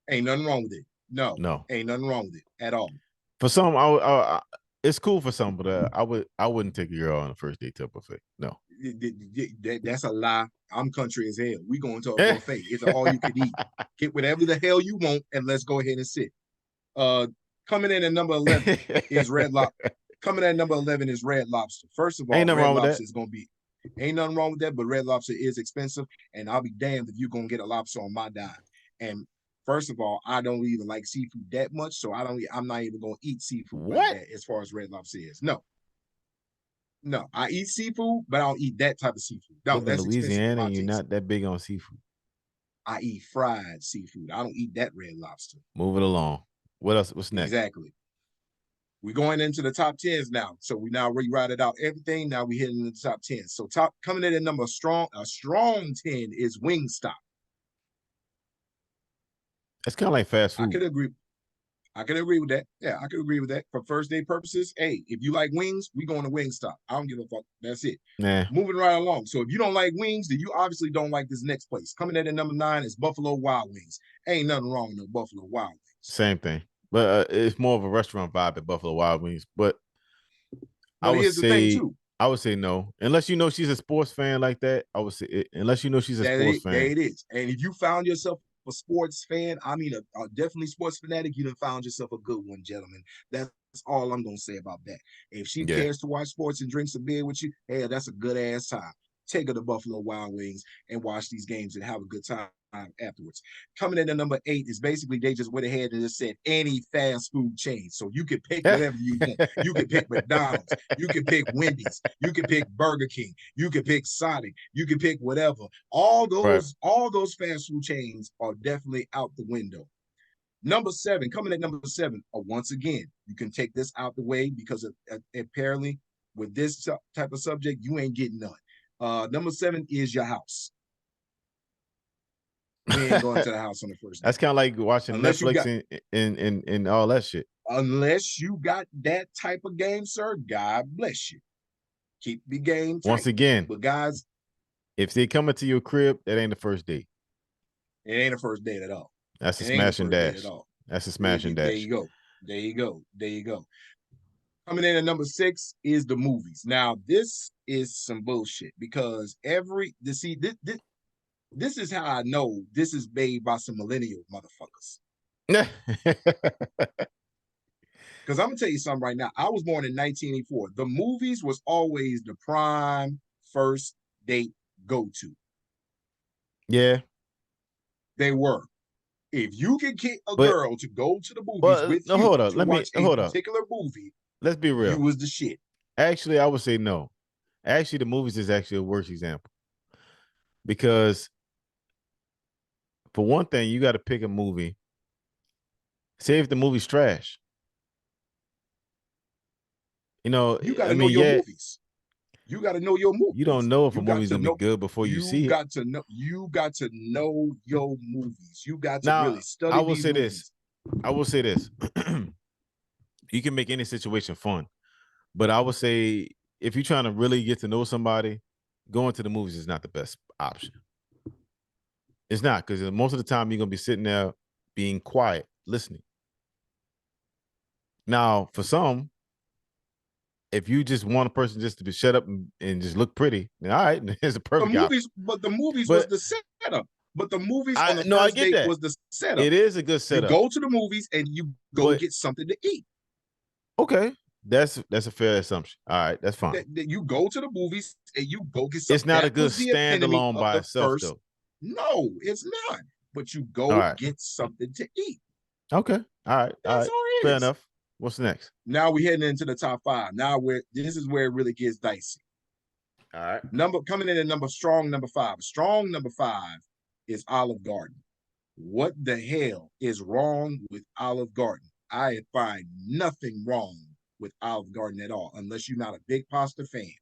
Ain't nothing wrong with it. No. Ain't nothing wrong with it at all. For some, it's cool for some, but I wouldn't take a girl on a first date to a buffet. No. That's a lie. I'm country as hell. We going to a buffet. It's all you can eat. Get whatever the hell you want, and let's go ahead and sit. Coming in at number 11 is Red Lobster. Coming at number 11 is Red Lobster. First of all, Red Lobster is going to be, ain't nothing wrong with that, but Red Lobster is expensive, and I'll be damned if you're going to get a lobster on my dime. And first of all, I don't even like seafood that much, so I'm not even going to eat seafood like that as far as Red Lobster is. No, I eat seafood, but I don't eat that type of seafood. No, that's Louisiana, and you're not that big on seafood. I eat fried seafood. I don't eat that Red Lobster. Move it along. What else? What's next? Exactly. We're going into the top 10s now. So we now rerouted out everything. Now we're hitting the top 10. So coming in at number strong 10 is Wingstop. It's kind of like fast food. I could agree with that. Yeah, I could agree with that. For first day purposes, hey, if you like wings, we going to Wingstop. I don't give a fuck. That's it. Nah. Moving right along. So if you don't like wings, then you obviously don't like this next place. Coming in at number 9 is Buffalo Wild Wings. Ain't nothing wrong with Buffalo Wild Wings. Same thing. But it's more of a restaurant vibe at Buffalo Wild Wings. But I would say no. Unless she's a sports fan like that, I would say unless she's a sports fan. There it is. And if you found yourself a sports fan, I mean a definitely sports fanatic, you done found yourself a good one, gentlemen. That's all I'm gonna say about that. If she cares to watch sports and drinks a beer with you, hey, that's a good ass time. take her to Buffalo Wild Wings and watch these games and have a good time afterwards. Coming in at number 8 is basically they just went ahead and just said any fast food chain. So you can pick whatever you want. You can pick McDonald's, you can pick Wendy's, you can pick Burger King, you can pick Sonic, you can pick whatever. All those fast food chains are definitely out the window. Number 7, coming at number 7, once again, you can take this out the way because apparently with this type of subject, you ain't getting none. Number 7 is your house. We ain't going to the house on the first day. That's kind of like watching Netflix and all that shit. Unless you got that type of game, sir, God bless you. Keep the game tight. Once again, but guys, if they come into your crib, that ain't the first date. It ain't a first date at all. That's a smash and dash. That's a smash and dash. There you go. There you go. There you go. Coming in at number 6 is the movies. Now, this is some bullshit because this is how I know this is made by some millennial motherfuckers. Because I'm gonna tell you something right now. I was born in 1984. The movies was always the prime first date go-to. Yeah. They were. If you can get a girl to go to the movies with you hold up. to watch a particular movie, let's be real. You was the shit. Actually, I would say no. Actually, the movies is actually a worse example. Because for one thing, you got to pick a movie. Say if the movie's trash. You know, you got to know your movies. You got to know your movies. You don't know if a movie's gonna be good before you see it. You got to know your movies. You got to really study. I will say this. I will say this. You can make any situation fun, but I would say if you're trying to really get to know somebody, going to the movies is not the best option. It's not, because most of the time you're gonna be sitting there being quiet, listening. Now, for some, if you just want a person just to be shut up and just look pretty, then all right, it's a perfect option. But the movies was the setup. But the movies on the first date was the setup. It is a good setup. You go to the movies and you go get something to eat. Okay, that's a fair assumption. All right, that's fine. You go to the movies and you go get something. It's not a good standalone by itself, though. No, it's not. But you go get something to eat. Okay, all right, that's all it fair is. enough. What's next? Now we're heading into the top 5. Now this is where it really gets dicey. All right. Coming in at number 5. Strong number 5 is Olive Garden. What the hell is wrong with Olive Garden? I find nothing wrong with Olive Garden at all, unless you're not a big pasta fan.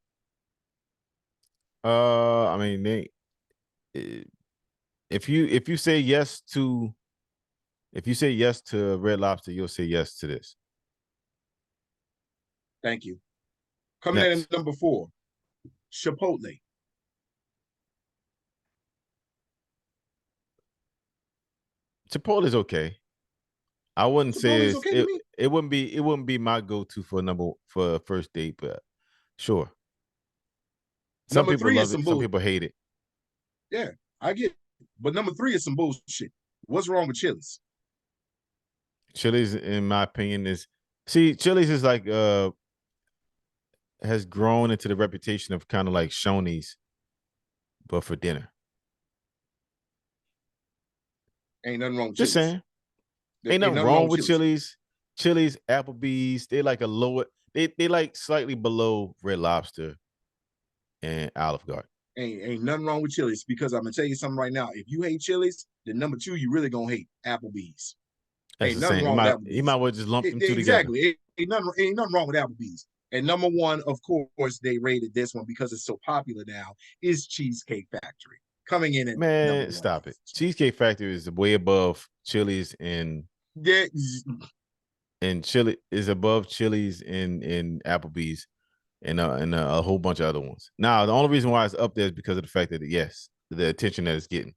I mean, if you say yes to Red Lobster, you'll say yes to this. Thank you. Coming in at number 4, Chipotle. Chipotle is okay. I wouldn't say it wouldn't be my go-to for a first date, but sure. Some people love it, some people hate it. Yeah, I get it. But number 3 is some bullshit. What's wrong with Chili's? Chili's, in my opinion, Chili's is like has grown into the reputation of kind of like Shoney's, but for dinner. Ain't nothing wrong with Just Chili's. saying. Ain't nothing wrong with Chili's. Chili's, Applebee's, they like a lower, they like slightly below Red Lobster and Olive Garden. Ain't nothing wrong with Chili's, because I'm gonna tell you something right now. If you hate Chili's, then number 2, you really gonna hate Applebee's. That's ain't the nothing same. wrong with Applebee's. He might well just lump them two together. Exactly. Ain't nothing wrong with Applebee's. And number 1, of course, they rated this one because it's so popular now, is Cheesecake Factory. Coming in at number 1. Stop it. Cheesecake Factory is way above Chili's and Chili is above Chili's and Applebee's and a whole bunch of other ones. Now, the only reason why it's up there is because of the fact that the attention that it's getting.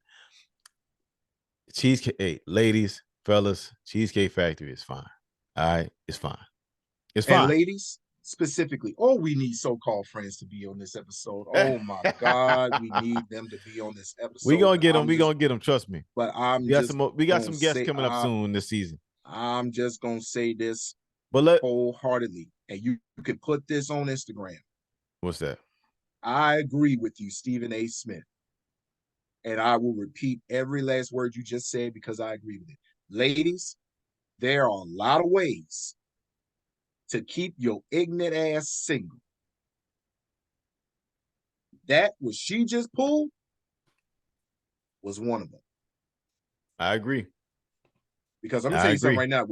Cheesecake, hey, ladies, fellas, Cheesecake Factory is fine. All right, it's fine. It's fine. And ladies, specifically, we need so-called friends to be on this episode. Oh my God, we need them to be on this episode. We're gonna get them. We're gonna get them. Trust me. But we got some guests coming up soon this season. I'm just gonna say this wholeheartedly, and you can put this on Instagram. What's that? I agree with you, Stephen A. Smith. And I will repeat every last word you just said because I agree with it. Ladies, there are a lot of ways to keep your ignorant ass single. That what she just pulled was one of them. I agree. Because I'm gonna I tell you something agree. right now.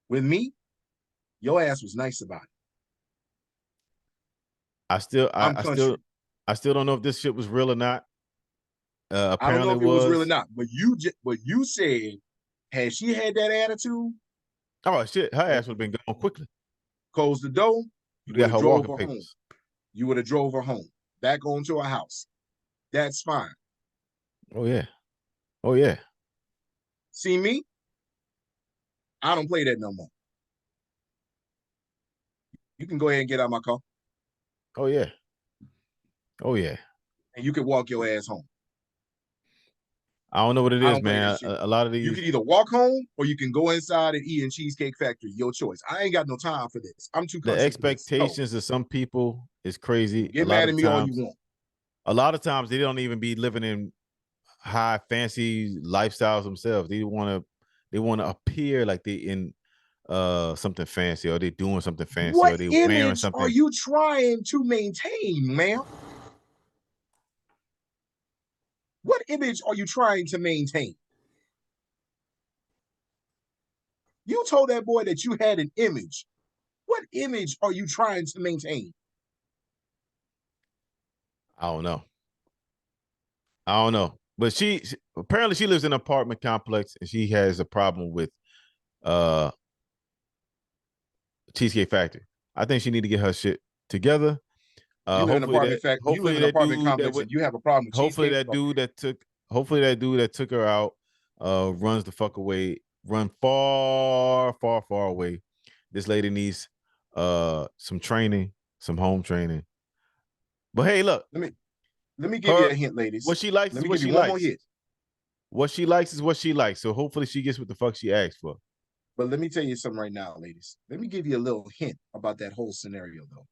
With me, your ass was nice about it. I still country. don't know if this shit was real or not. I don't know Apparently if it was real or not, but you said, had she had that attitude, oh shit, her ass would have been gone quickly. closed the door, you got would her have drove walking her home. papers. You would have drove her home, back onto her house. That's fine. Oh yeah. Oh yeah. See me? I don't play that no more. You can go ahead and get out of my car. Oh yeah. Oh yeah. And you can walk your ass home. I don't know what it I is, don't play man. that shit. A lot of You these. can either walk home or you can go inside and eat in Cheesecake Factory. Your choice. I ain't got no time for this. I'm too The country for this. expectations of some people is crazy. Get mad at me all you want. A lot of times they don't even be living in high fancy lifestyles themselves. They want to appear like they in something fancy, or they doing something fancy, What or they wearing image something. are you trying to maintain, ma'am? What image are you trying to maintain? You told that boy that you had an image. What image are you trying to maintain? I don't know. But she apparently she lives in an apartment complex and she has a problem with Cheesecake Factory. I think she need to get her shit together. You live in an apartment you live in an apartment complex and you have a problem with hopefully cheesecake. that dude that took her out runs the fuck away, run far, far, far away. This lady needs some training, some home training. But hey, look. Let me give you a hint, ladies. What she likes Let is me what give she you one likes. more hint. What she likes is what she likes. So hopefully she gets what the fuck she asked for. But let me tell you something right now, ladies. Let me give you a little hint about that whole scenario, though.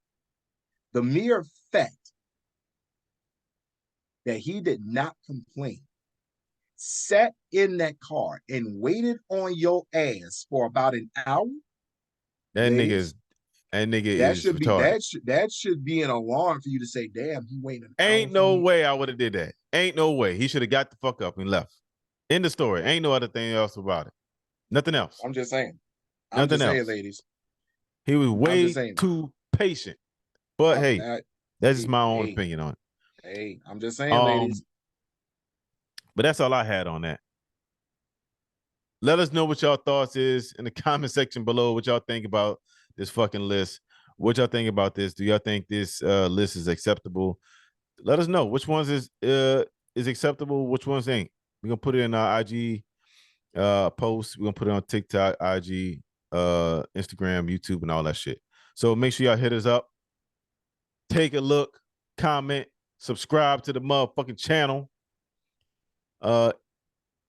The mere fact that he did not complain, sat in that car and waited on your ass for about an hour. That ladies, nigga is retarded. That should be an alarm for you to say, damn, he waited an Ain't hour no way I would have did that. Ain't no way. He should have got the fuck up and left. End the story. Ain't no other thing else about it. Nothing else. I'm just saying. Nothing else. Ladies. He was way too patient. But hey, that's just my own opinion on it. Hey, I'm just saying, ladies. But that's all I had on that. Let us know what y'all thoughts is in the comment section below. What y'all think about this fucking list? What y'all think about this? Do y'all think this list is acceptable? Let us know which ones is acceptable, which ones ain't. We're gonna put it in our IG post. We're gonna put it on TikTok, IG, Instagram, YouTube, and all that shit. So make sure y'all hit us up. Take a look, comment, subscribe to the motherfucking channel. EJ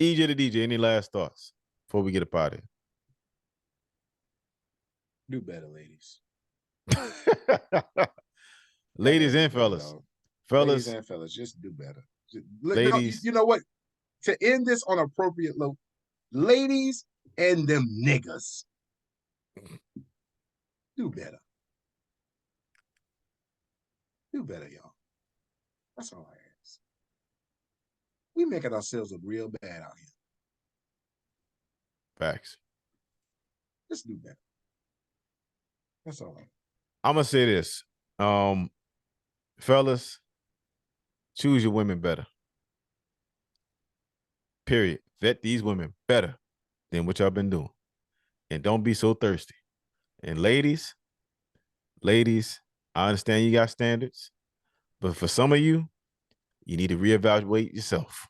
the DJ, any last thoughts before we get up out of here? Do better, ladies. Ladies and fellas. Ladies and fellas, just do better. Ladies. You know what? To end this on appropriate note, ladies and them niggas, do better. Do better, y'all. That's all I ask. We making ourselves look real bad out here. Facts. Just do better. That's all I ask. I'm gonna say this. Fellas, choose your women better. Period. Vet these women better than what y'all been doing. And don't be so thirsty. And ladies, I understand you got standards, but for some of you, you need to reevaluate yourself.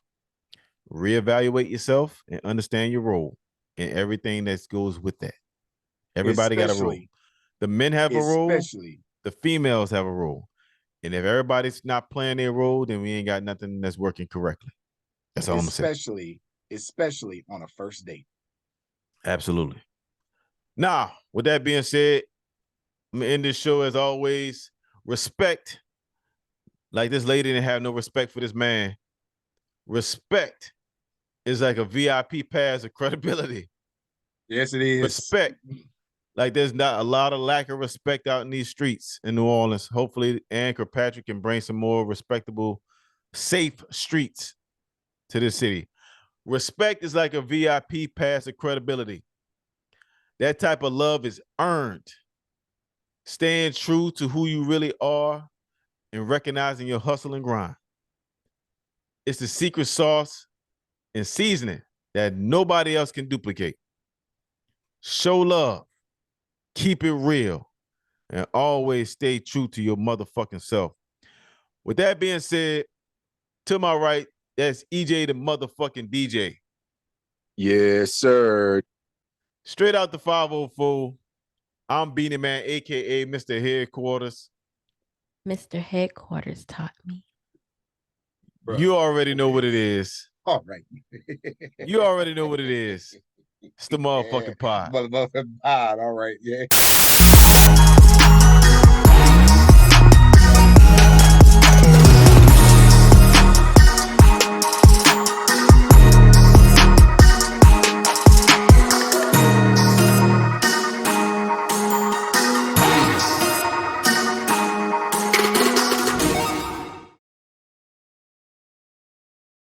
Reevaluate yourself and understand your role and everything that goes with that. Everybody got a role. The men have a role. The females have a role. And if everybody's not playing their role, then we ain't got nothing that's working correctly. That's all I'm saying. Especially on a first date. Absolutely. Now, with that being said, I'm going to end this show as always. Respect Like this lady didn't have no respect for this man. Respect is like a VIP pass of credibility. Yes, it is. Respect. Like there's not a lot of lack of respect out in these streets in New Orleans. Hopefully, Ann Kirkpatrick can bring some more respectable, safe streets to this city. Respect is like a VIP pass of credibility. That type of love is earned. Staying true to who you really are and recognizing your hustle and grind. It's the secret sauce and seasoning that nobody else can duplicate. Show love, keep it real, and always stay true to your motherfucking self. With that being said, to my right, that's EJ the motherfucking DJ. Yes, sir. Straight out the 504, I'm Beanie Man, aka Mr. Headquarters. Mr. Headquarters taught me. Bruh. You already know what it is. All right. You already know what it is. It's the motherfucking pod. Motherfucking pod. All right. Yeah.